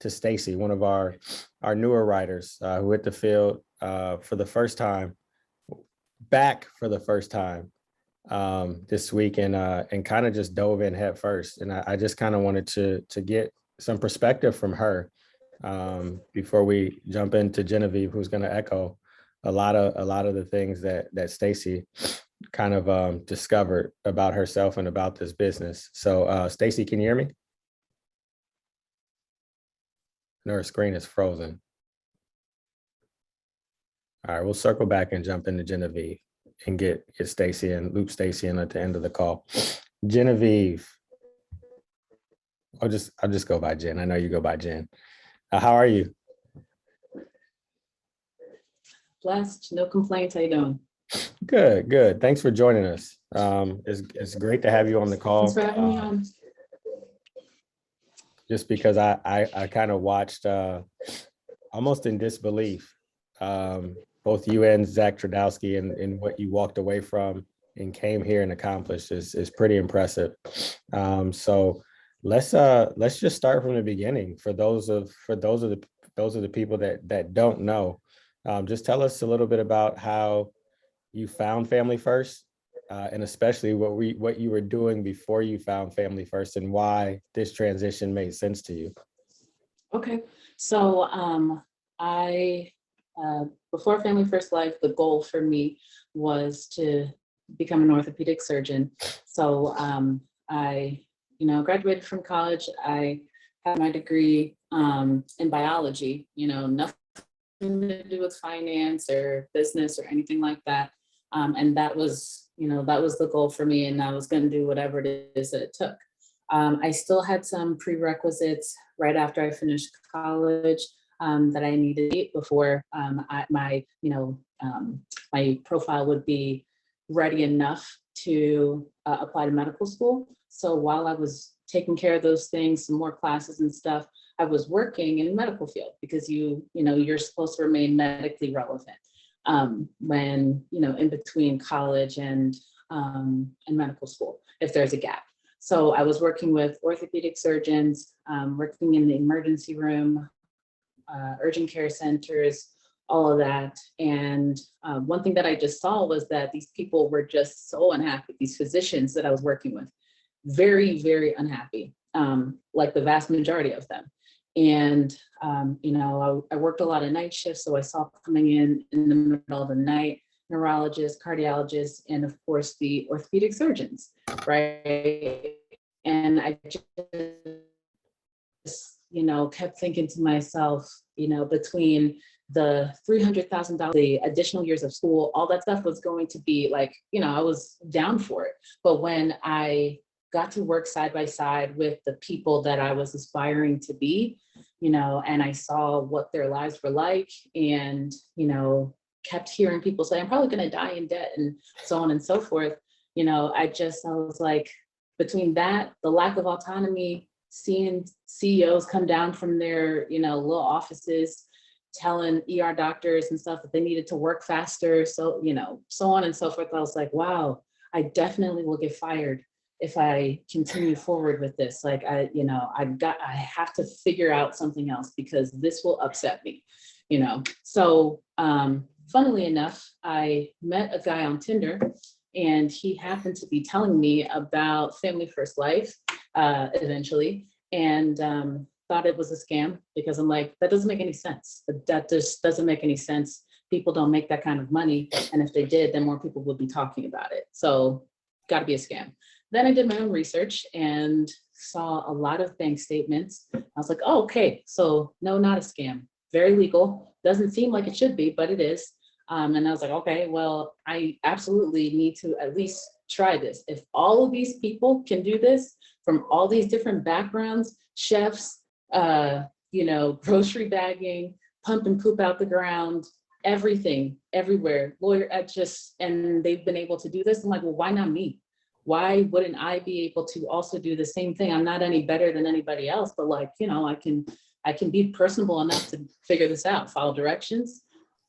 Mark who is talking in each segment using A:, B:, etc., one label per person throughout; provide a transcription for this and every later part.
A: to Stacy, one of our newer writers who hit the field for the first time, back for the first time this week, and kind of just dove in head first. And I just kind of wanted to get some perspective from her before we jump into Genevieve, who's going to echo a lot of the things that Stacy kind of discovered about herself and about this business. So Stacy, can you hear me? No, her screen is frozen. All right, we'll circle back and jump into Genevieve and get Stacy and loop Stacy in at the end of the call. Genevieve, I'll just go by Jen. I know you go by Jen. How are you?
B: Blessed, no complaints. How you doing?
A: Good. Thanks for joining us. It's great to have you on the call.
B: Thanks for having me on.
A: Just because I kind of watched almost in disbelief both you and Zach Trudowski and what you walked away from and came here and accomplished is pretty impressive. So let's just start from the beginning for those of the people that don't know. Just tell us a little bit about how you found Family First, and especially what you were doing before you found Family First and why this transition made sense to you.
B: Okay, so I before Family First Life, the goal for me was to become an orthopedic surgeon. So I, graduated from college. I had my degree in biology. Nothing to do with finance or business or anything like that. And that was the goal for me, and I was going to do whatever it is that it took. I still had some prerequisites right after I finished college that I needed to meet before my profile would be ready enough to apply to medical school. So while I was taking care of those things, some more classes and stuff, I was working in the medical field because you're supposed to remain medically relevant when in between college and medical school if there's a gap. So I was working with orthopedic surgeons, working in the emergency room, urgent care centers, all of that. And one thing that I just saw was that these people were just so unhappy, these physicians that I was working with, very, very unhappy, like the vast majority of them. And, I worked a lot of night shifts, so I saw coming in the middle of the night, neurologists, cardiologists, and of course the orthopedic surgeons, right? And I just, kept thinking to myself, between the $300,000, the additional years of school, all that stuff was going to be like, I was down for it. But when I got to work side by side with the people that I was aspiring to be, and I saw what their lives were like, and, kept hearing people say, I'm probably going to die in debt and so on and so forth. I was like, between that, the lack of autonomy, seeing CEOs come down from their, little offices, telling ER doctors and stuff that they needed to work faster. So, so on and so forth. I was like, wow, I definitely will get fired if I continue forward with this. Like, I have to figure out something else because this will upset me, So funnily enough, I met a guy on Tinder, and he happened to be telling me about Family First Life eventually, and thought it was a scam because I'm like, that doesn't make any sense. That just doesn't make any sense. People don't make that kind of money. And if they did, then more people would be talking about it. So got to be a scam. Then I did my own research and saw a lot of bank statements. I was like, oh, okay. So no, not a scam. Very legal. Doesn't seem like it should be, but it is. And I was like, okay, well, I absolutely need to at least try this. If all of these people can do this from all these different backgrounds, chefs, grocery bagging, pump and poop out the ground, everything, everywhere, lawyer, and they've been able to do this. I'm like, well, why not me? Why wouldn't I be able to also do the same thing? I'm not any better than anybody else, but I can be personable enough to figure this out, follow directions.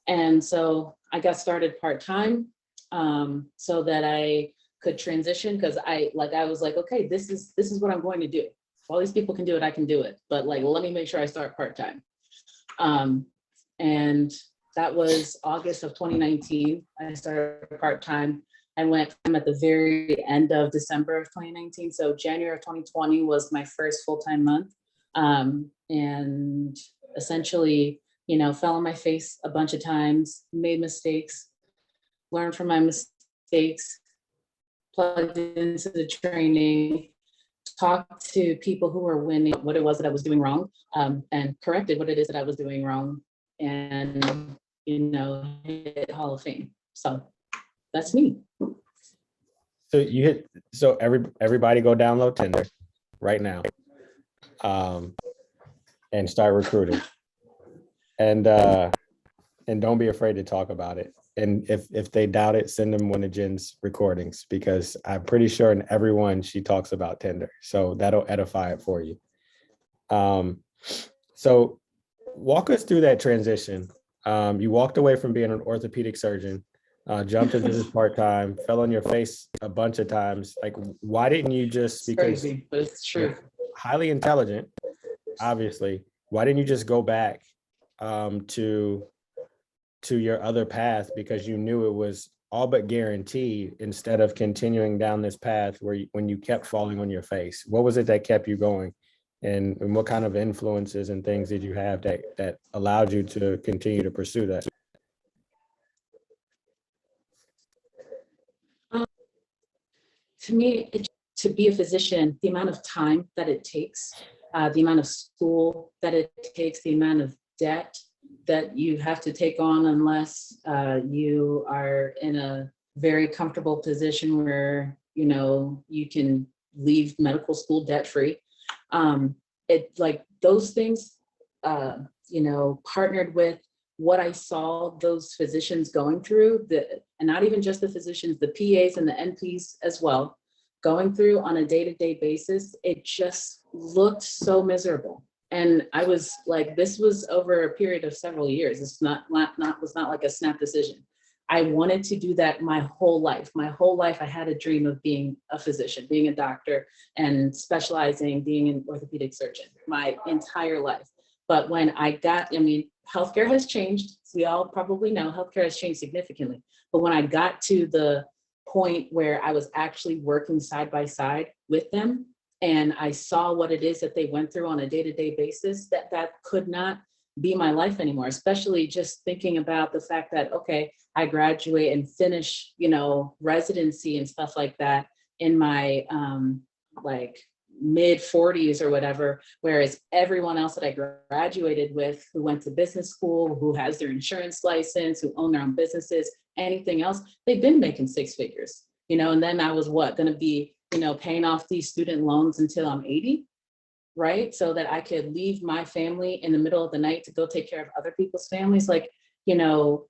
B: And so I got started part-time so that I could transition, because I was like, okay, this is what I'm going to do. all these people can do it, I can do it. But like, let me make sure I start part-time. And that was August of 2019. I started part-time. I went at the very end of December of 2019. So January of 2020 was my first full-time month. And essentially, you know, fell on my face a bunch of times, made mistakes, learned from my mistakes, plugged into the training, talked to people who were winning, what it was that I was doing wrong, and corrected what it is that I was doing wrong, and, you know, hit Hall of Fame. So that's me.
A: So everybody go download Tinder right now, and start recruiting, and don't be afraid to talk about it. And if they doubt it, send them one of Jen's recordings, because I'm pretty sure in every one she talks about Tinder. So that'll edify it for you. So walk us through that transition. You walked away from being an orthopedic surgeon, jumped into this part-time, fell on your face a bunch of times. Like, why didn't you just, because
B: Crazy, but it's true.
A: highly intelligent, obviously, why didn't you just go back to your other path, because you knew it was all but guaranteed, instead of continuing down this path where when you kept falling on your face? What was it that kept you going? And what kind of influences and things did you have that allowed you to continue to pursue that?
B: To me, to be a physician, the amount of time that it takes, the amount of school that it takes, the amount of debt that you have to take on, unless you are in a very comfortable position where, you know, you can leave medical school debt free. It, like, those things, you know, partnered with what I saw those physicians going through, and not even just the physicians, the PAs and the NPs as well, going through on a day-to-day basis, it just looked so miserable. And I was like, this was over a period of several years. It's was not like a snap decision. I wanted to do that my whole life. My whole life, I had a dream of being a physician, being a doctor, and specializing, being an orthopedic surgeon my entire life. But when healthcare has changed. We all probably know healthcare has changed significantly. But when I got to the point where I was actually working side by side with them, and I saw what it is that they went through on a day-to-day basis, that could not be my life anymore, especially just thinking about the fact that, okay, I graduate and finish, you know, residency and stuff like that in my like mid 40s or whatever, whereas everyone else that I graduated with, who went to business school, who has their insurance license, who own their own businesses, anything else, they've been making six figures, you know. And then I was going to be, you know, paying off these student loans until I'm 80, right? So that I could leave my family in the middle of the night to go take care of other people's families. Like, you know,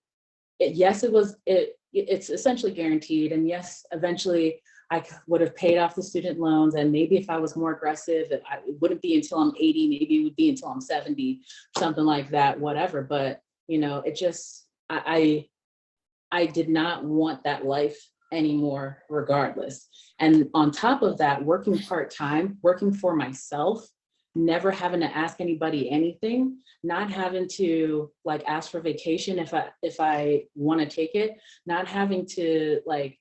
B: it's essentially guaranteed. And yes, eventually I would have paid off the student loans. And maybe if I was more aggressive, it wouldn't be until I'm 80, maybe it would be until I'm 70, something like that, whatever. But, you know, it just, I did not want that life anymore, regardless. And on top of that, working part-time, working for myself, never having to ask anybody anything, not having to like ask for vacation if I want to take it, not having to like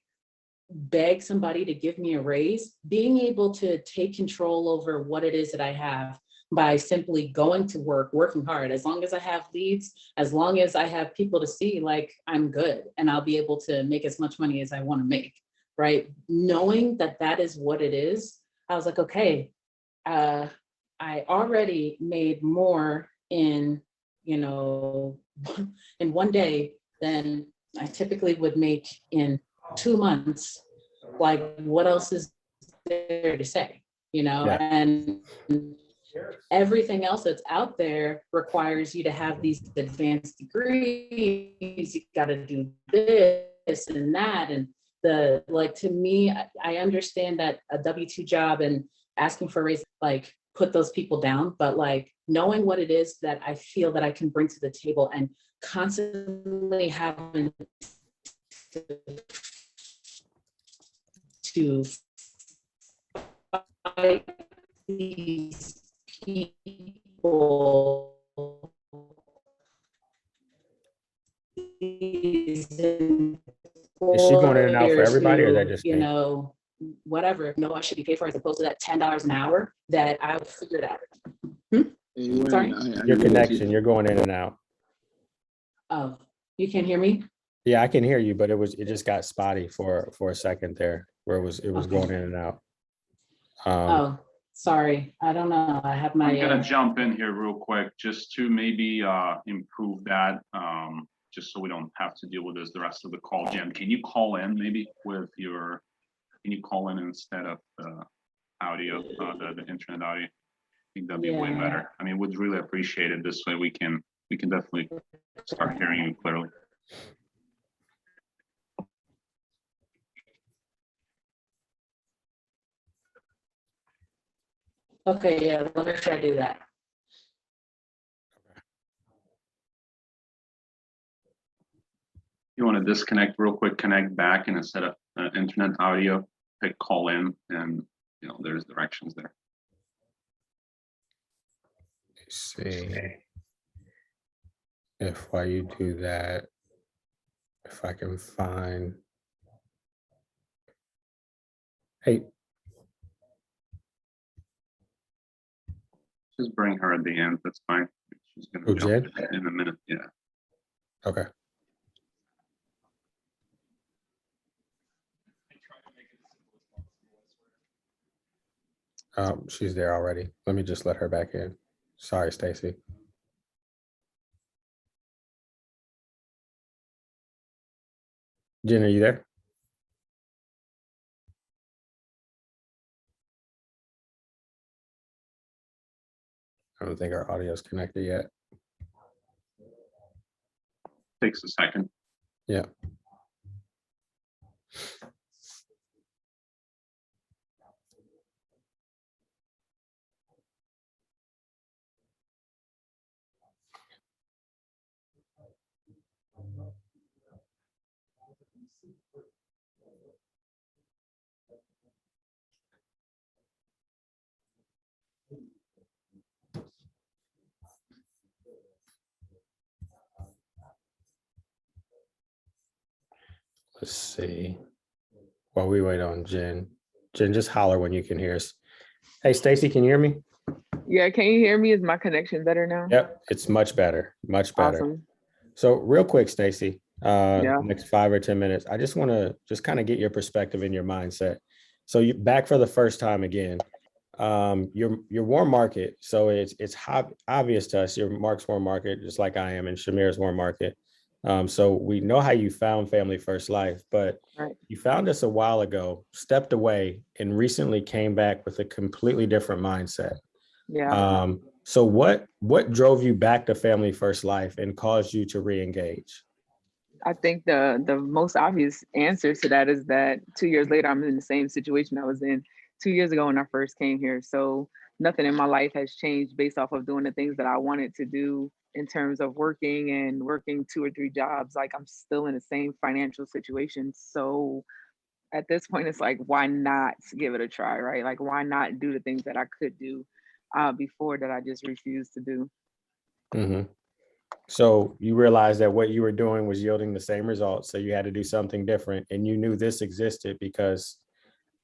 B: beg somebody to give me a raise, being able to take control over what it is that I have by simply going to work, working hard. As long as I have leads, as long as I have people to see, like, I'm good and I'll be able to make as much money as I want to make, right? Knowing that that is what it is, I was like, okay, I already made more in, you know, in one day than I typically would make in 2 months. Like, what else is there to say, you know?
A: Yeah.
B: And everything else that's out there requires you to have these advanced degrees. You got to do this and that. And to me, I understand that a W-2 job and asking for a raise, like, put those people down, but like knowing what it is that I feel that I can bring to the table and constantly having to fight these people, these
A: Is she going in and out for
B: employers
A: everybody, or is that
B: who,
A: just
B: you
A: me?
B: know, whatever, no, I should be paid for as opposed to that $10 an hour that I figured out. Sorry?
A: Your connection, you're going in and out.
B: Oh, you can't hear me?
A: Yeah, I can hear you, but it just got spotty for a second there, where it was
B: Okay.
A: going in and out.
B: Oh, sorry. I don't know. I have my.
C: I'm gonna jump in here real quick, just to maybe improve that, just so we don't have to deal with this the rest of the call. Jen, can you call in maybe with your, can you call in instead of the audio, the internet audio? I think that'd be way
B: Yeah.
C: better. I mean, would really appreciate it. This way we can definitely start hearing you clearly.
B: Okay, yeah, let me try to do that.
C: You want to disconnect real quick, connect back, and instead of internet audio, pick call in, and you know there's directions there.
A: Let's see if while you do that, if I can find. Hey,
C: Just bring her at the end. That's fine. She's
A: Oh,
C: gonna jump
A: Jen?
C: in a minute. Yeah.
A: okay. She's there already. Let me just let her back in. Sorry, Stacy. Jen, are you there? I don't think our audio is connected yet.
C: Takes a second.
A: Yeah. Let's see. While we wait on Jen. Jen, just holler when you can hear us. Hey, Stacy, can you hear me?
D: Yeah, can you hear me? Is my connection better now?
A: Yep, it's much better, much better.
D: Awesome.
A: So real quick, Stacy,
D: Yeah.
A: next 5 or 10 minutes, I just want to just kind of get your perspective and your mindset. So you back for the first time again. Your warm market. So it's obvious to us. Your Mark's warm market, just like I am, and Shamir's warm market. So we know how you found Family First Life, but
D: Right.
A: you found us a while ago, stepped away, and recently came back with a completely different mindset.
D: Yeah.
A: So what drove you back to Family First Life and caused you to re-engage?
D: I think the most obvious answer to that is that 2 years later, I'm in the same situation I was in 2 years ago when I first came here. So nothing in my life has changed based off of doing the things that I wanted to do in terms of working 2 or 3 jobs. Like I'm still in the same financial situation. So at this point, it's like, why not give it a try, right? Like, why not do the things that I could do before that I just refused to do?
A: Mhm. So you realized that what you were doing was yielding the same results. So you had to do something different, and you knew this existed because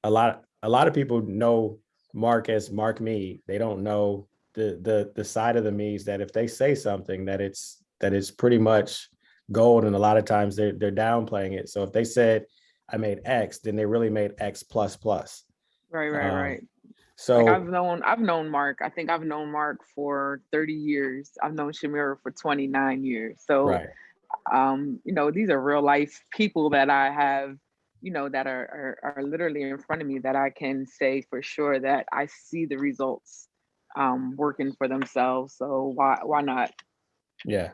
A: a lot of people know Mark as Mark Me. They don't know the side of the Me's that if they say something that it's pretty much gold, and a lot of times they're downplaying it. So if they said I made X, then they really made X plus plus.
D: Right. Like
A: So
D: I've known Mark. I think I've known Mark for 30 years. I've known Shamira for 29 years. So
A: right.
D: these are real life people that I have, that are literally in front of me that I can say for sure that I see the results working for themselves. So why not?
A: Yeah.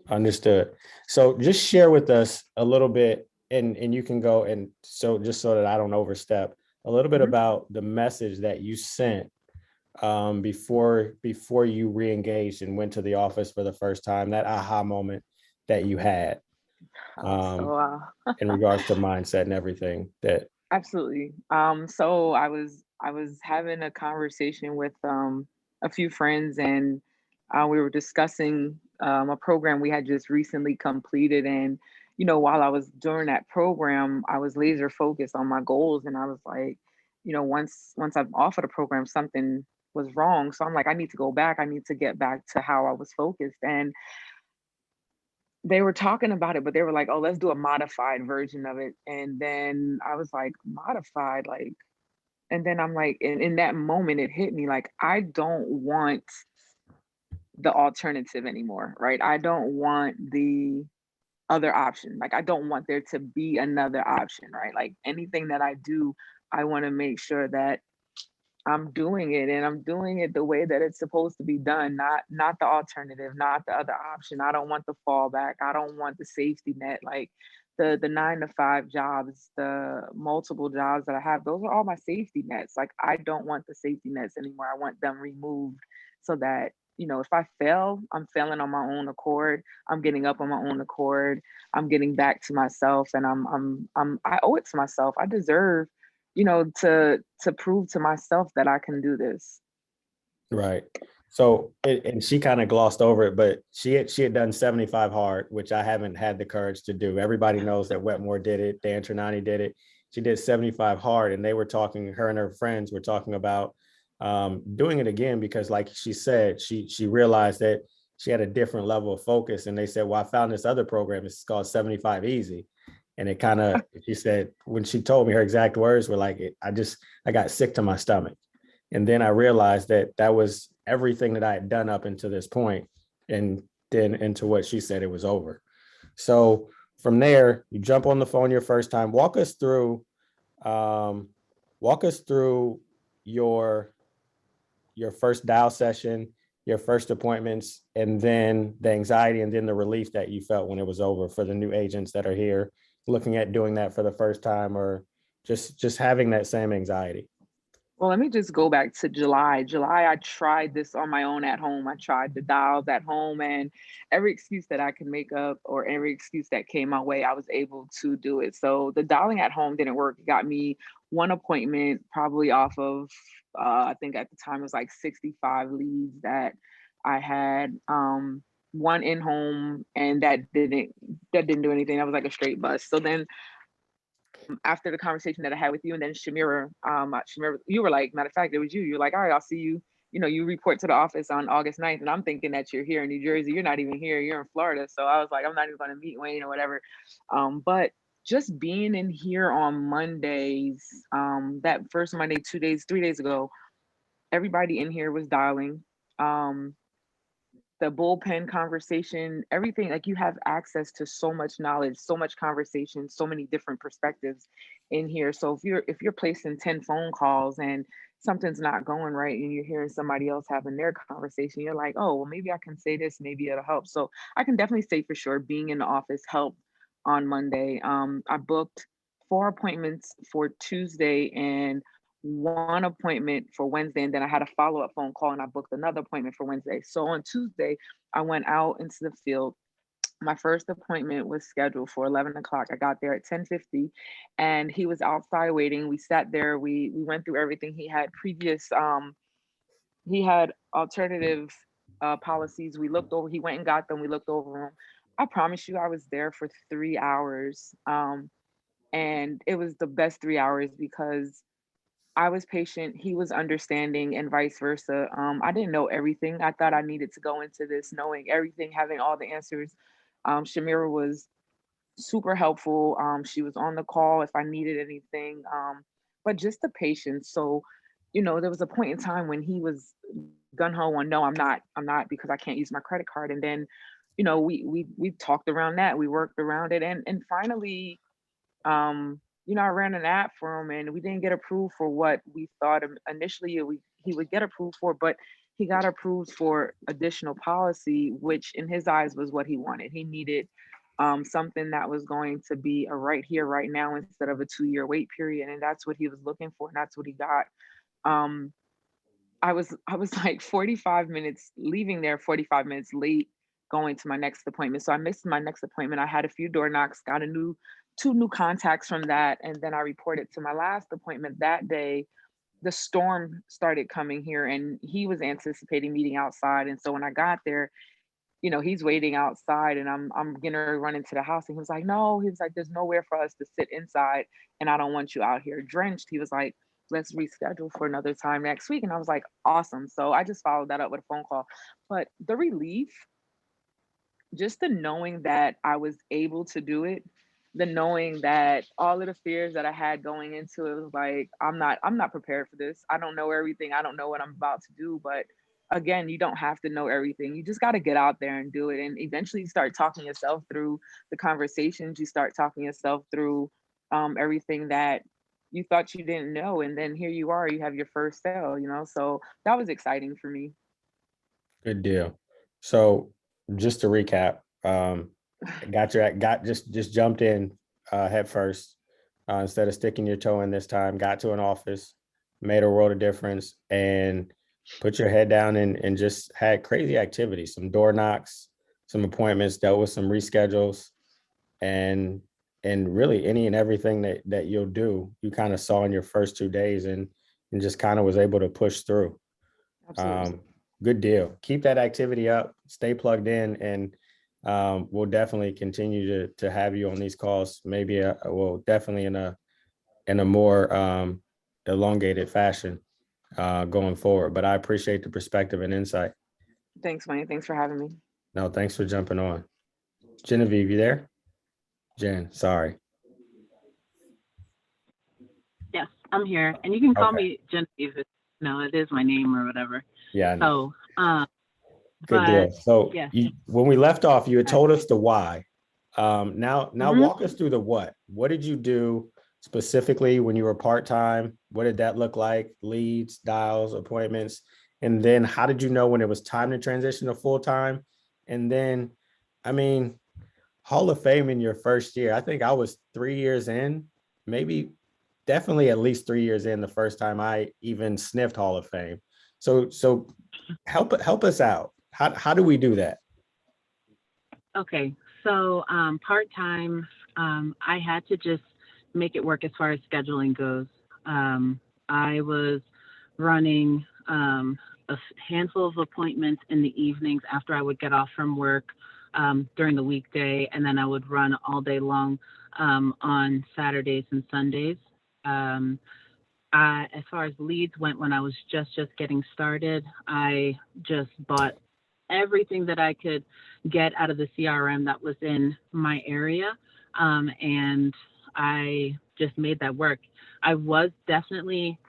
A: Understood. So just share with us a little bit, and you can go, and so just so that I don't overstep, a little bit
D: Mhm.
A: about the message that you sent before you re-engaged and went to the office for the first time, that aha moment that you had
D: So
A: in regards to mindset and everything that.
D: absolutely. So I was I was having a conversation with a few friends, and we were discussing a program we had just recently completed. And, while I was doing that program, I was laser focused on my goals. And I was like, once I'm off of the program, something was wrong. So I'm like, I need to go back. I need to get back to how I was focused. And they were talking about it, but they were like, oh, let's do a modified version of it. And then I was like, modified, like, and then I'm like, in that moment, it hit me like, I don't want the alternative anymore, right? I don't want the other option. Like, I don't want there to be another option, right? Like, anything that I do, I want to make sure that I'm doing it, and I'm doing it the way that it's supposed to be done, not the alternative, not the other option. I don't want the fallback. I don't want the safety net. Like, the 9 to 5 jobs, the multiple jobs that I have, those are all my safety nets. Like, I don't want the safety nets anymore. I want them removed so that, if I fail, I'm failing on my own accord. I'm getting up on my own accord. I'm getting back to myself, and I owe it to myself. I deserve, to prove to myself that I can do this.
A: Right. So, and she kind of glossed over it, but she had done 75 hard, which I haven't had the courage to do. Everybody knows that Wetmore did it. Dan Ternani did it. She did 75 hard, and they were talking, her and her friends were talking about doing it again, because like she said, she realized that she had a different level of focus. And they said, well, I found this other program. It's called 75 Easy. And it kind of, she said, when she told me, her exact words were like, I got sick to my stomach. And then I realized that was everything that I had done up until this point, and then into what she said, it was over. So from there, you jump on the phone your first time. Walk us through your first dial session, your first appointments, and then the anxiety and then the relief that you felt when it was over, for the new agents that are here looking at doing that for the first time, or just having that same anxiety.
D: Well, let me just go back to July. July, I tried this on my own at home. I tried the dials at home, and every excuse that I could make up, or every excuse that came my way, I was able to do it. So the dialing at home didn't work. It got me one appointment, probably off of, I think at the time it was like 65 leads that I had. One in home, and that didn't do anything. That was like a straight bust. So then after the conversation that I had with you, and then Shamira, you were like, matter of fact, it was you. You're like, all right, I'll see you. You report to the office on August 9th. And I'm thinking that you're here in New Jersey. You're not even here. You're in Florida. So I was like, I'm not even going to meet Wayne or whatever. But just being in here on Mondays, that first Monday, 3 days ago, everybody in here was dialing. The bullpen conversation, everything, like, you have access to so much knowledge, so much conversation, so many different perspectives in here. So if you're placing 10 phone calls and something's not going right, and you're hearing somebody else having their conversation, you're like, oh, well, maybe I can say this, maybe it'll help. So I can definitely say for sure being in the office helped on Monday. I booked 4 appointments for Tuesday and 1 appointment for Wednesday, and then I had a follow-up phone call, and I booked another appointment for Wednesday. So on Tuesday, I went out into the field. My first appointment was scheduled for 11 o'clock. I got there at 10:50, and he was outside waiting. We sat there. We went through everything. He had alternative policies. We looked over. He went and got them. We looked over them. I promise you, I was there for 3 hours, and it was the best 3 hours because I was patient, he was understanding, and vice versa. I didn't know everything. I thought I needed to go into this knowing everything, having all the answers. Shamira was super helpful. She was on the call if I needed anything, but just the patience. So, there was a point in time when he was gun ho on, no, I'm not because I can't use my credit card. And then, we talked around that, we worked around it, and finally, I ran an app for him, and we didn't get approved for what we thought initially he would get approved for, but he got approved for additional policy, which in his eyes was what he wanted. He needed something that was going to be a right here, right now, instead of a 2-year wait period. And that's what he was looking for, and that's what he got. Um, I was like 45 minutes leaving there, 45 minutes late going to my next appointment. So I missed my next appointment. I had a few door knocks, got 2 new contacts from that, and then I reported to my last appointment that day. the storm started coming here, and he was anticipating meeting outside. And so when I got there, he's waiting outside, and I'm gonna run into the house, and he was like, no, he was like, there's nowhere for us to sit inside, and I don't want you out here drenched. He was like, let's reschedule for another time next week. And I was like, awesome. So I just followed that up with a phone call. But the relief, just the knowing that I was able to do it, the knowing that all of the fears that I had going into it was like, I'm not prepared for this. I don't know everything. I don't know what I'm about to do. But again, you don't have to know everything. You just got to get out there and do it. And eventually you start talking yourself through the conversations. You start talking yourself through everything that you thought you didn't know. And then here you are, you have your first sale, So that was exciting for me.
A: Good deal. So just to recap, just jumped in head first, instead of sticking your toe in this time, got to an office, made a world of difference, and put your head down and just had crazy activities, some door knocks, some appointments, dealt with some reschedules, and really any and everything that you'll do, you kind of saw in your first 2 days and just kind of was able to push through.
D: Absolutely.
A: Good deal. Keep that activity up, stay plugged in, and we'll definitely continue to have you on these calls. Maybe definitely in a more elongated fashion going forward. But I appreciate the perspective and insight.
D: Thanks, Wayne. Thanks for having me.
A: No, thanks for jumping on. Genevieve, you there? Jen, sorry.
E: Yes, I'm here, and you can call
A: Okay.
E: me Genevieve. It is my name or whatever.
A: Yeah, I know.
E: So,
A: Good deal.
E: but
A: So
E: yes.
A: when we left off, you had told us the why. Now
E: Mhm.
A: walk us through the what. What did you do specifically when you were part-time? What did that look like? Leads, dials, appointments. And then how did you know when it was time to transition to full-time? And then, I mean, Hall of Fame in your first year. I think I was 3 years in, maybe definitely at least 3 years in the first time I even sniffed Hall of Fame. So help us out. How do we do that?
E: Okay, so part-time, I had to just make it work as far as scheduling goes. I was running a handful of appointments in the evenings after I would get off from work during the weekday, and then I would run all day long on Saturdays and Sundays. As far as leads went, when I was just getting started, I just bought everything that I could get out of the CRM that was in my area, and I just made that work. I was definitely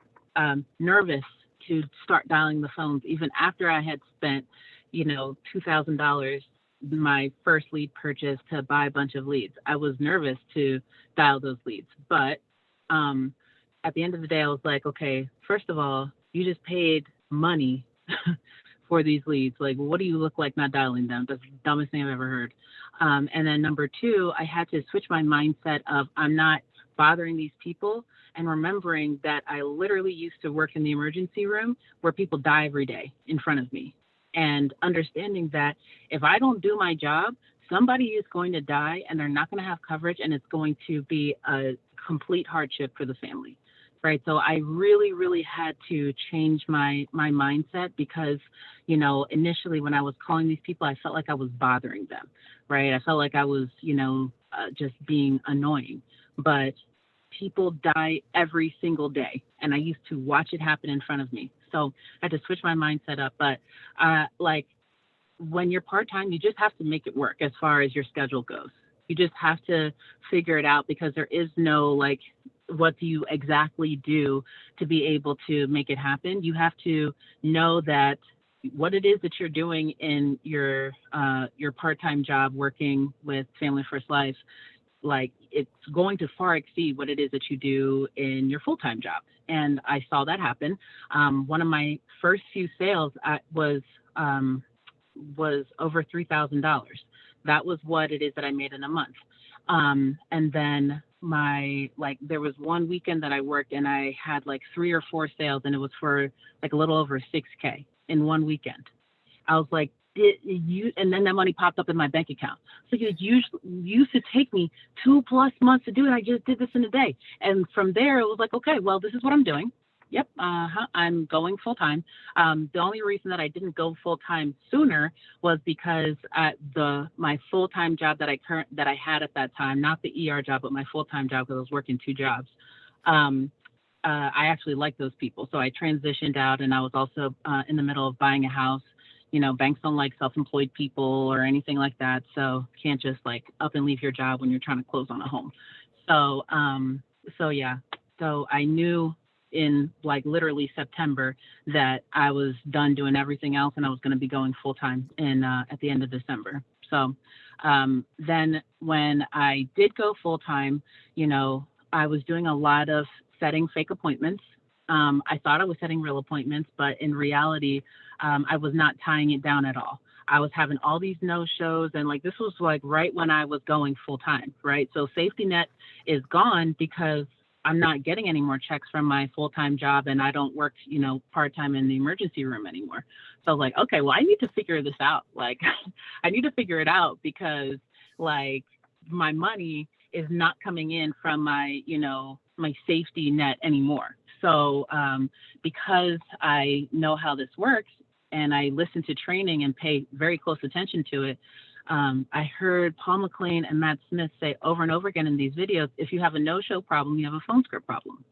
E: nervous to start dialing the phones, even after I had spent, $2,000, my first lead purchase, to buy a bunch of leads. I was nervous to dial those leads, but at the end of the day, I was like, okay, first of all, you just paid money for these leads. Like, what do you look like not dialing them? That's the dumbest thing I've ever heard. And then number two, I had to switch my mindset of I'm not bothering these people, and remembering that I literally used to work in the emergency room where people die every day in front of me, and understanding that if I don't do my job, somebody is going to die and they're not going to have coverage, and it's going to be a complete hardship for the family. Right. So I really, really had to change my mindset because, initially when I was calling these people, I felt like I was bothering them. Right. I felt like I was, just being annoying. But people die every single day, and I used to watch it happen in front of me. So I had to switch my mindset up. But when you're part-time, you just have to make it work as far as your schedule goes. You just have to figure it out, because there is no what do you exactly do to be able to make it happen. You have to know that what it is that you're doing in your part-time job working with Family First Life, it's going to far exceed what it is that you do in your full-time job. And I saw that happen. One of my first few sales was over $3,000. That was what it is that I made in a month. And then there was one weekend that I worked, and I had 3 or 4 sales, and it was for a little over $6K in one weekend. I was like, and then that money popped up in my bank account. So it used to take me 2+ months to do it. I just did this in a day. And from there, it was like, okay, well, this is what I'm doing. Yep, I'm going full time. The only reason that I didn't go full time sooner was because my full time job that I had at that time, not the ER job, but my full time job, because I was working 2 jobs. I actually liked those people, so I transitioned out, and I was also in the middle of buying a house. You know, banks don't like self-employed people or anything like that, so you can't just like up and leave your job when you're trying to close on a home. So, yeah, so I knew in like literally September that I was done doing everything else and I was going to be going full time in at the end of December. So then when I did go full time, you know, I was doing a lot of setting fake appointments. I thought I was setting real appointments, but in reality, I was not tying it down at all. I was having all these no-shows, and like this was like right when I was going full time, right? So safety net is gone because I'm not getting any more checks from my full-time job, and I don't work, you know, part-time in the emergency room anymore. So I was like, okay, well, I need to figure this out. Like, I need to figure it out because like my money is not coming in from my, you know, my safety net anymore. So because I know how this works and I listen to training and pay very close attention to it, I heard Paul McLean and Matt Smith say over and over again in these videos, if you have a no-show problem, you have a phone script problem.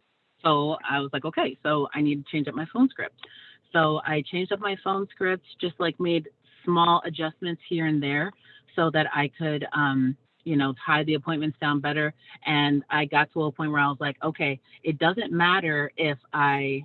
E: So I was like, okay, so I need to change up my phone script. So I changed up my phone script, just like made small adjustments here and there so that I could, you know, tie the appointments down better. And I got to a point where I was like, okay, it doesn't matter if I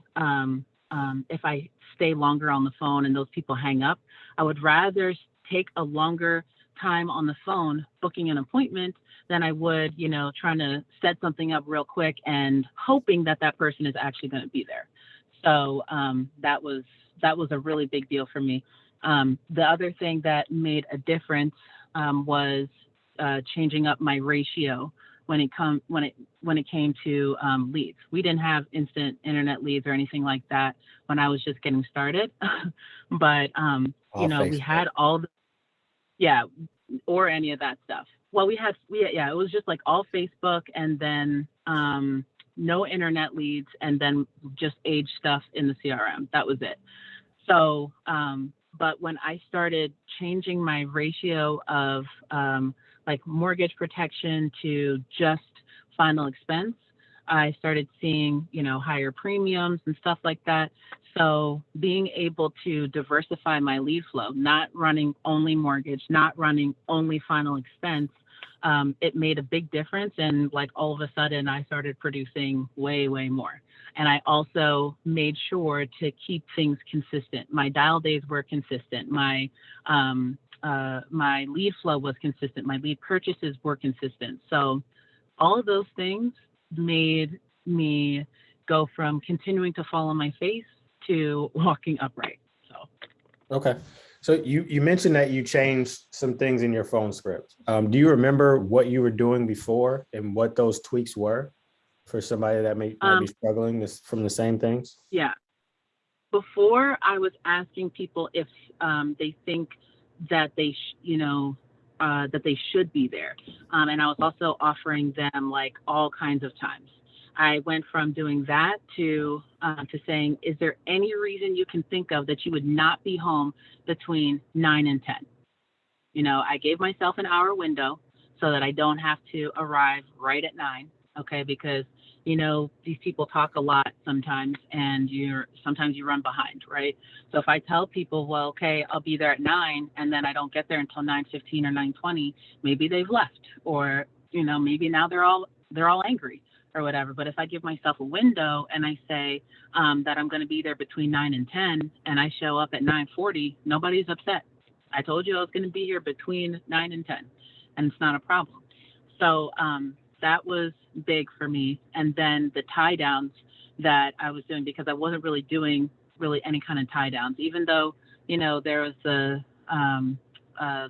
E: stay longer on the phone and those people hang up. I would rather take a longer time on the phone booking an appointment than I would, you know, trying to set something up real quick and hoping that that person is actually going to be there. So that was a really big deal for me. The other thing that made a difference was changing up my ratio when it came to leads. We didn't have instant internet leads or anything like that when I was just getting started, but you know, we had all the, yeah, or any of that stuff. Well, it was just like all Facebook and then no internet leads and then just age stuff in the CRM. That was it. So, but when I started changing my ratio of like mortgage protection to just final expense, I started seeing, you know, higher premiums and stuff like that. So being able to diversify my lead flow, not running only mortgage, not running only final expense, it made a big difference. And like all of a sudden I started producing way, way more. And I also made sure to keep things consistent. My dial days were consistent. My lead flow was consistent. My lead purchases were consistent. So all of those things made me go from continuing to fall on my face to walking upright. So
A: Okay. So you mentioned that you changed some things in your phone script. Do you remember what you were doing before and what those tweaks were for somebody that might be struggling from the same things?
E: Yeah. Before, I was asking people if they think that they, that they should be there. And I was also offering them like all kinds of times. I went from doing that to saying, is there any reason you can think of that you would not be home between 9 and 10? You know, I gave myself an hour window so that I don't have to arrive right at 9. Okay, because you know, these people talk a lot sometimes and sometimes you run behind, right? So if I tell people, well, okay, I'll be there at 9 and then I don't get there until 9:15 or 9:20, maybe they've left, or, you know, maybe now they're all angry or whatever. But if I give myself a window and I say that I'm going to be there between 9 and 10 and I show up at 9:40, nobody's upset. I told you I was going to be here between 9 and 10 and it's not a problem. So, that was big for me. And then the tie downs that I was doing, because I wasn't really doing any kind of tie downs, even though, you know, there was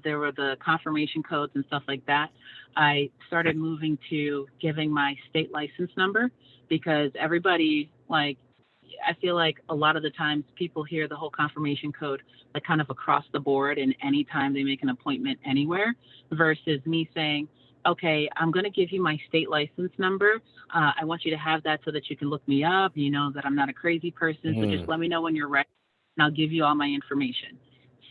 E: there were the confirmation codes and stuff like that. I started moving to giving my state license number, because everybody, like, I feel like a lot of the times people hear the whole confirmation code like kind of across the board and anytime they make an appointment anywhere, versus me saying, okay, I'm going to give you my state license number. I want you to have that so that you can look me up. You know that I'm not a crazy person. So just let me know when you're ready and I'll give you all my information.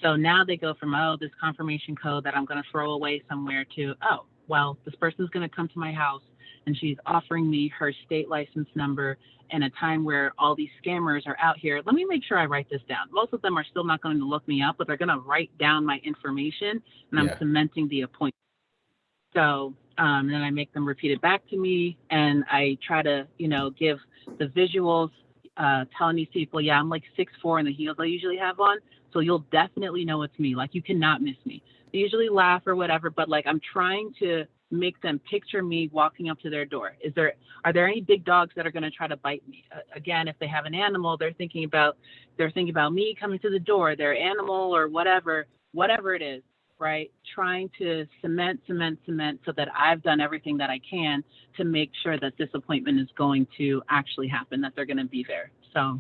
E: So now they go from, oh, this confirmation code that I'm going to throw away somewhere to, oh, well, this person's going to come to my house and she's offering me her state license number in a time where all these scammers are out here. Let me make sure I write this down. Most of them are still not going to look me up, but they're going to write down my information and I'm
A: Yeah.
E: cementing the appointment. So then I make them repeat it back to me and I try to, you know, give the visuals, telling these people, yeah, I'm like 6'4" in the heels I usually have on. So you'll definitely know it's me. Like you cannot miss me. They usually laugh or whatever, but like I'm trying to make them picture me walking up to their door. Are there any big dogs that are going to try to bite me? Again, if they have an animal, they're thinking about me coming to the door, their animal or whatever it is, right? Trying to cement so that I've done everything that I can to make sure that this appointment is going to actually happen, that they're going to be there. So,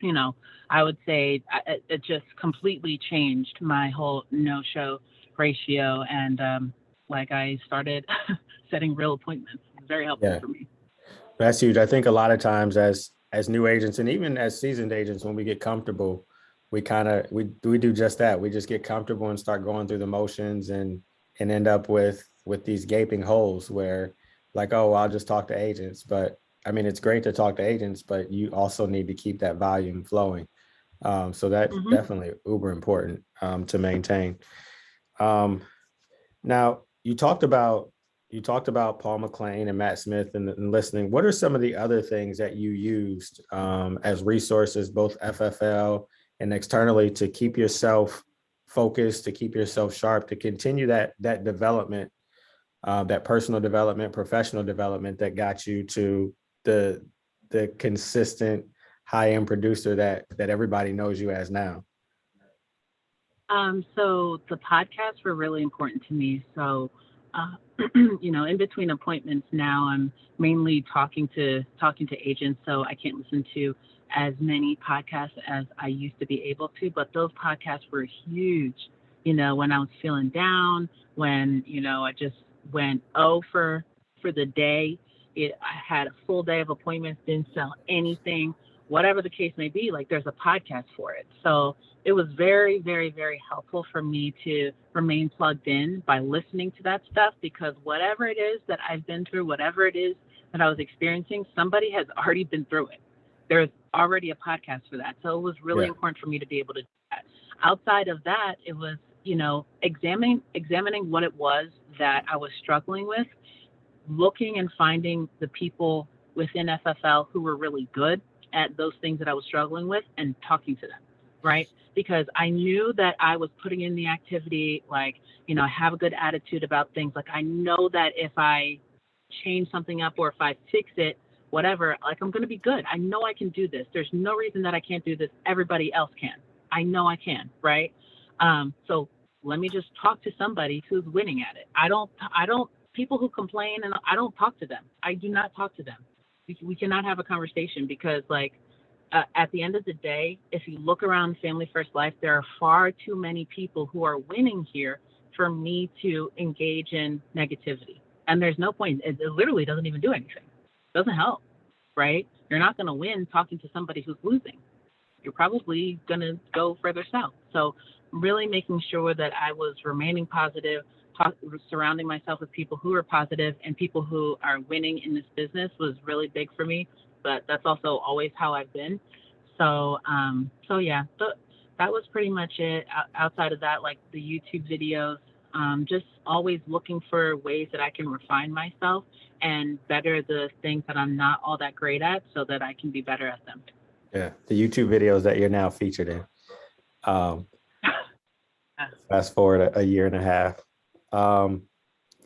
E: you know, I would say it just completely changed my whole no-show ratio. And like I started setting real appointments. It's very helpful
A: Yeah.
E: for me.
A: That's huge. I think a lot of times as new agents and even as seasoned agents, when we get comfortable, we do just that. We just get comfortable and start going through the motions and end up with these gaping holes where like, oh, I'll just talk to agents. But I mean, it's great to talk to agents, but you also need to keep that volume flowing. So that's definitely uber important to maintain. Now you talked about Paul McLean and Matt Smith and listening. What are some of the other things that you used as resources, both FFL and externally, to keep yourself focused, to keep yourself sharp, to continue that development, that personal development, professional development that got you to the consistent high-end producer that everybody knows you as now?
E: So the podcasts were really important to me. So, you know, in between appointments now, I'm mainly talking to agents. So I can't listen to as many podcasts as I used to be able to, but those podcasts were huge. You know, when I was feeling down, when, you know, I just went, for the day, I had a full day of appointments, didn't sell anything, whatever the case may be, like there's a podcast for it. So it was very, very, very helpful for me to remain plugged in by listening to that stuff, because whatever it is that I've been through, whatever it is that I was experiencing, somebody has already been through it. There's already a podcast for that. So it was really important for me to be able to do that. Outside of that, it was, you know, examining what it was that I was struggling with, looking and finding the people within FFL who were really good at those things that I was struggling with and talking to them, right? Because I knew that I was putting in the activity, like, you know, I have a good attitude about things. Like, I know that if I change something up or if I fix it, whatever, like, I'm going to be good. I know I can do this. There's no reason that I can't do this. Everybody else can. I know I can, right? So let me just talk to somebody who's winning at it. I don't, people who complain, and I don't talk to them. I do not talk to them. We cannot have a conversation because, like, at the end of the day, if you look around Family First Life, there are far too many people who are winning here for me to engage in negativity. And there's no point. It literally doesn't even do anything. It doesn't help, right? You're not going to win talking to somebody who's losing. You're probably going to go further south. So really making sure that I was remaining positive, surrounding myself with people who are positive and people who are winning in this business was really big for me. But that's also always how I've been. So yeah, that was pretty much it. Outside of that, like the YouTube videos, just always looking for ways that I can refine myself and better the things that I'm not all that great at so that I can be better at them.
A: Yeah, the YouTube videos that you're now featured in. Fast forward a year and a half.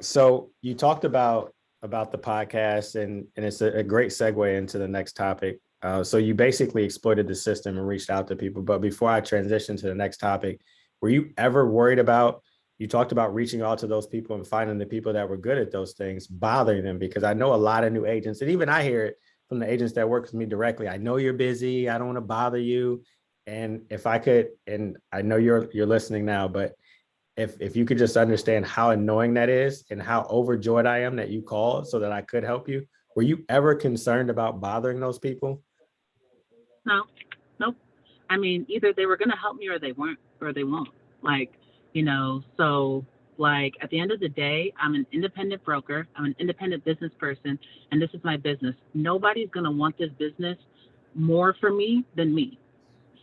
A: So you talked about the podcast, and it's a great segue into the next topic. So you basically exploited the system and reached out to people. But before I transition to the next topic, were you ever worried about, you talked about reaching out to those people and finding the people that were good at those things, bothering them? Because I know a lot of new agents, and even I hear it from the agents that work with me directly. I know you're busy. I don't want to bother you. And if I could, and I know you're listening now, but if you could just understand how annoying that is and how overjoyed I am that you called so that I could help you. Were you ever concerned about bothering those people?
E: No, nope. I mean, either they were going to help me or they weren't, or they won't. Like, so like at the end of the day, I'm an independent broker. I'm an independent business person, and this is my business. Nobody's going to want this business more for me than me.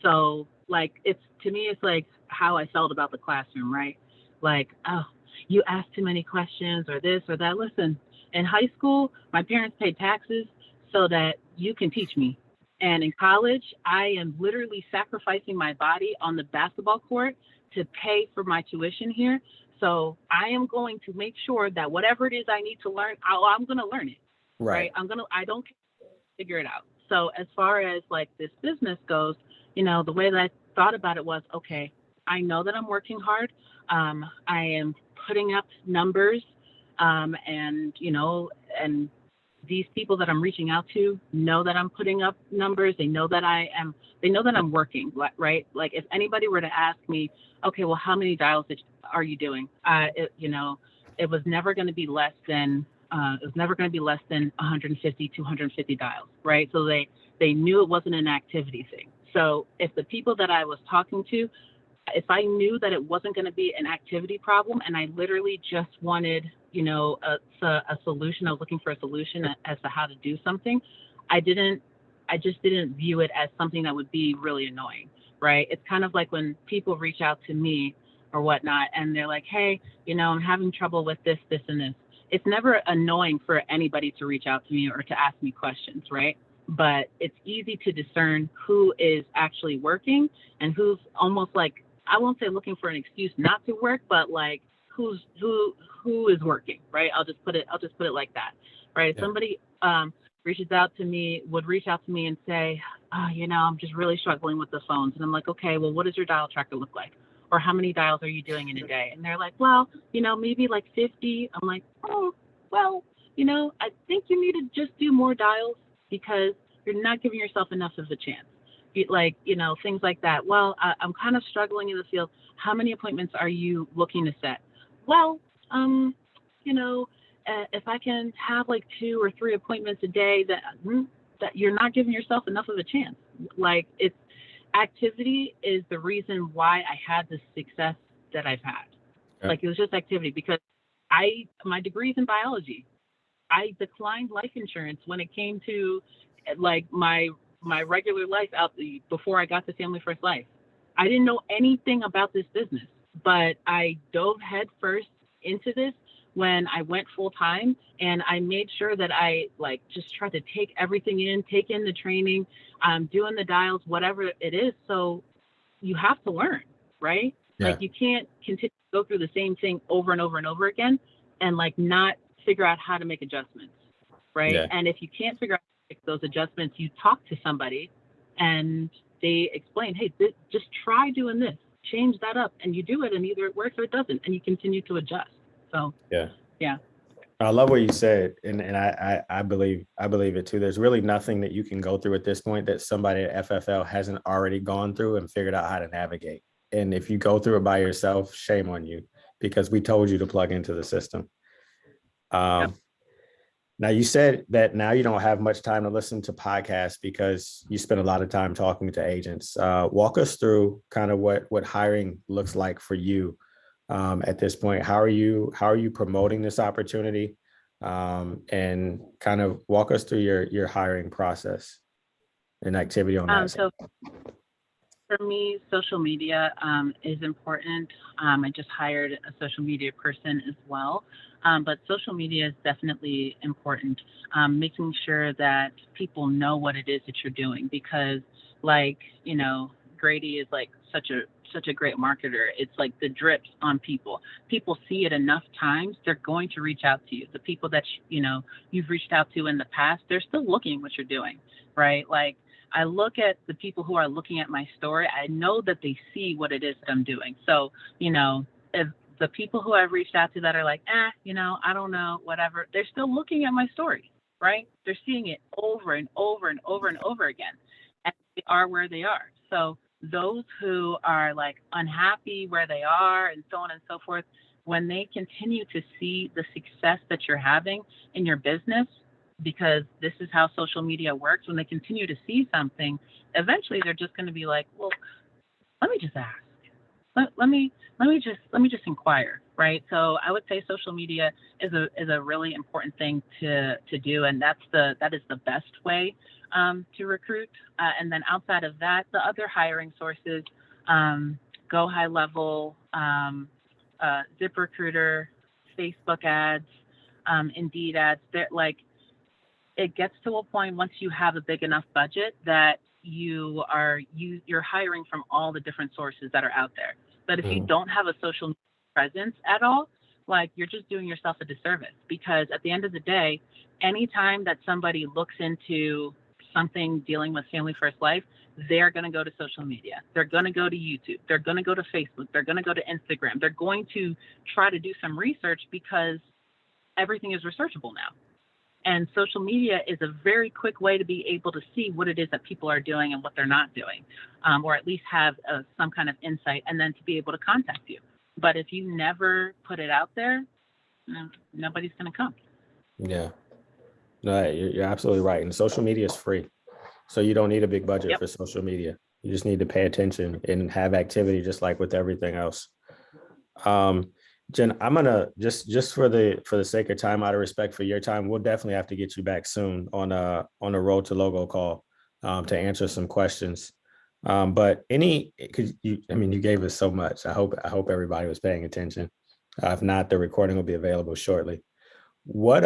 E: So like, to me, it's like how I felt about the classroom, right? Like, oh, you ask too many questions or this or that. Listen, in high school, my parents paid taxes so that you can teach me. And in college, I am literally sacrificing my body on the basketball court to pay for my tuition here. So I am going to make sure that whatever it is I need to learn, I'm going to learn it. Right. I don't figure it out. So as far as like this business goes, the way that I thought about it was, okay, I know that I'm working hard. I am putting up numbers, and these people that I'm reaching out to know that I'm putting up numbers. They know that I'm working, right? Like if anybody were to ask me, okay, well, how many dials are you doing? It was never going to be less than 150, 250 dials, right? So they knew it wasn't an activity thing. So if the people that I was talking to, if I knew that it wasn't going to be an activity problem and I literally just wanted, a solution, I was looking for a solution as to how to do something, I just didn't view it as something that would be really annoying, right? It's kind of like when people reach out to me or whatnot, and they're like, hey, I'm having trouble with this, this, and this. It's never annoying for anybody to reach out to me or to ask me questions, right? But it's easy to discern who is actually working and who's almost like, I won't say looking for an excuse not to work, but like who is working, right? I'll just put it like that, right?
A: Yeah.
E: Somebody would reach out to me and say, oh, I'm just really struggling with the phones. And I'm like, okay, well, what does your dial tracker look like? Or how many dials are you doing in a day? And they're like, well, maybe like 50. I'm like, oh, well, I think you need to just do more dials because you're not giving yourself enough of a chance. Things like that. Well, I'm kind of struggling in the field. How many appointments are you looking to set? Well, if I can have like 2 or 3 appointments a day, that you're not giving yourself enough of a chance. Like activity is the reason why I had the success that I've had.
A: Yeah.
E: Like it was just activity because my degree's in biology. I declined life insurance when it came to like my regular life before I got to Family First Life. I didn't know anything about this business, but I dove headfirst into this when I went full time, and I made sure that I like just tried to take everything in, take in the training, doing the dials, whatever it is. So you have to learn, right?
A: Yeah.
E: Like you can't continue to go through the same thing over and over and over again and like not figure out how to make adjustments, right?
A: Yeah.
E: And if you can't figure out how to make those adjustments, you talk to somebody and they explain, hey, just try doing this, change that up, and you do it, and either it works or it doesn't, and you continue to adjust. So yeah.
A: I love what you said, and I believe it too. There's really nothing that you can go through at this point that somebody at FFL hasn't already gone through and figured out how to navigate. And if you go through it by yourself, shame on you, because we told you to plug into the system.
E: Yep.
A: Now you said that now you don't have much time to listen to podcasts because you spend a lot of time talking to agents. Walk us through kind of what hiring looks like for you at this point. How are you promoting this opportunity? And kind of walk us through your hiring process and activity on that.
E: So for me, social media is important. I just hired a social media person as well. But social media is definitely important. Making sure that people know what it is that you're doing, because like, Grady is like such a great marketer. It's like the drips on people. People see it enough times, they're going to reach out to you. The people that you've reached out to in the past, they're still looking at what you're doing, right? Like I look at the people who are looking at my story, I know that they see what it is that I'm doing. So, if the people who I've reached out to that are like, I don't know, whatever, they're still looking at my story, right? They're seeing it over and over and over and over again. And they are where they are. So those who are like unhappy where they are and so on and so forth, when they continue to see the success that you're having in your business, because this is how social media works, when they continue to see something, eventually they're just going to be like, well, let me just ask. Let me just inquire, right? So I would say social media is a really important thing to do, and that is the best way to recruit. And then outside of that, the other hiring sources, Go High Level, ZipRecruiter, Facebook ads, Indeed ads. They're like, it gets to a point once you have a big enough budget that you're hiring from all the different sources that are out there. But if you don't have a social media presence at all, like, you're just doing yourself a disservice, because at the end of the day, anytime that somebody looks into something dealing with Family First Life, they're going to go to social media. They're going to go to YouTube. They're going to go to Facebook. They're going to go to Instagram. They're going to try to do some research, because everything is researchable now. And social media is a very quick way to be able to see what it is that people are doing and what they're not doing, or at least have some kind of insight, and then to be able to contact you. But if you never put it out there, nobody's going to come.
A: Yeah, no, you're absolutely right. And social media is free. So you don't need a big budget for social media. You just need to pay attention and have activity, just like with everything else. Jen, I'm gonna just for the sake of time, out of respect for your time, we'll definitely have to get you back soon on a Road to Logo call to answer some questions. But because you gave us so much. I hope everybody was paying attention. If not, the recording will be available shortly. What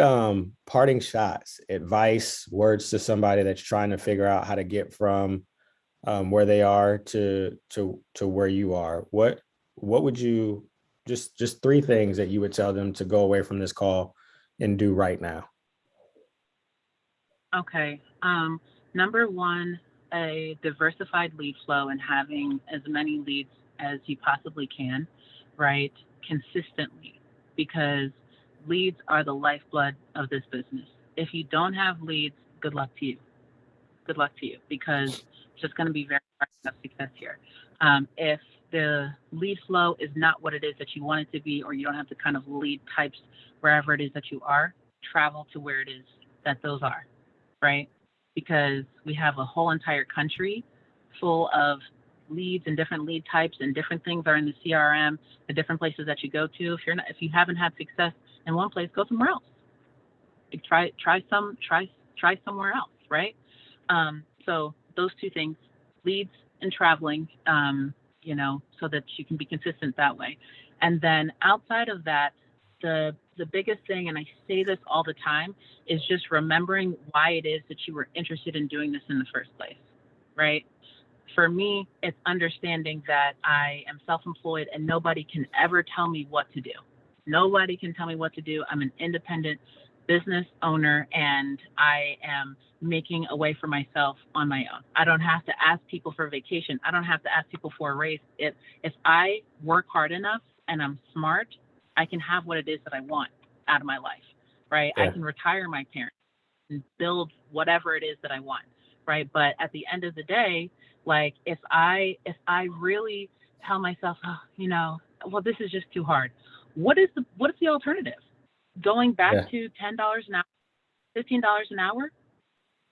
A: parting shots, advice, words to somebody that's trying to figure out how to get from where they are to where you are? What would you just three things that you would tell them to go away from this call and do right now?
E: Okay. Number one, a diversified lead flow, and having as many leads as you possibly can, right? Consistently, because leads are the lifeblood of this business. If you don't have leads, good luck to you. Good luck to you, because it's just going to be very hard to have success here. If the lead flow is not what it is that you want it to be, or you don't have the kind of lead types wherever it is that you are, travel to where it is that those are, right? Because we have a whole entire country full of leads and different lead types, and different things are in the CRM, the different places that you go to. If you haven't had success in one place, go somewhere else. Try somewhere else, right? So those two things, leads and traveling, so that you can be consistent that way. And then outside of that, the biggest thing, and I say this all the time, is just remembering why it is that you were interested in doing this in the first place, right? For me, it's understanding that I am self-employed and nobody can ever tell me what to do. Nobody can tell me what to do. I'm an independent business owner, and I am making a way for myself on my own. I don't have to ask people for vacation. I don't have to ask people for a raise. If I work hard enough and I'm smart, I can have what it is that I want out of my life, right? Yeah. I can retire my parents and build whatever it is that I want, right? But at the end of the day, like, if I really tell myself, well, this is just too hard. What is the alternative? Going back to $10 an hour, $15 an hour?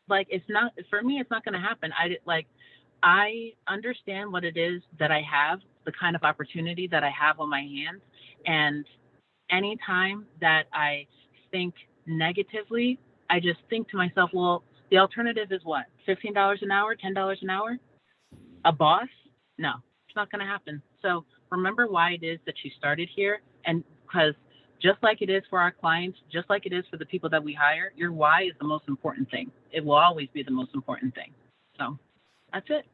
E: Like, it's not, for me, it's not going to happen. I understand what it is that I have, the kind of opportunity that I have on my hands. And anytime that I think negatively, I just think to myself, well, the alternative is what? $15 an hour, $10 an hour? A boss? No, it's not going to happen. So remember why it is that you started here. And because just like it is for our clients, just like it is for the people that we hire, your why is the most important thing. It will always be the most important thing. So that's it.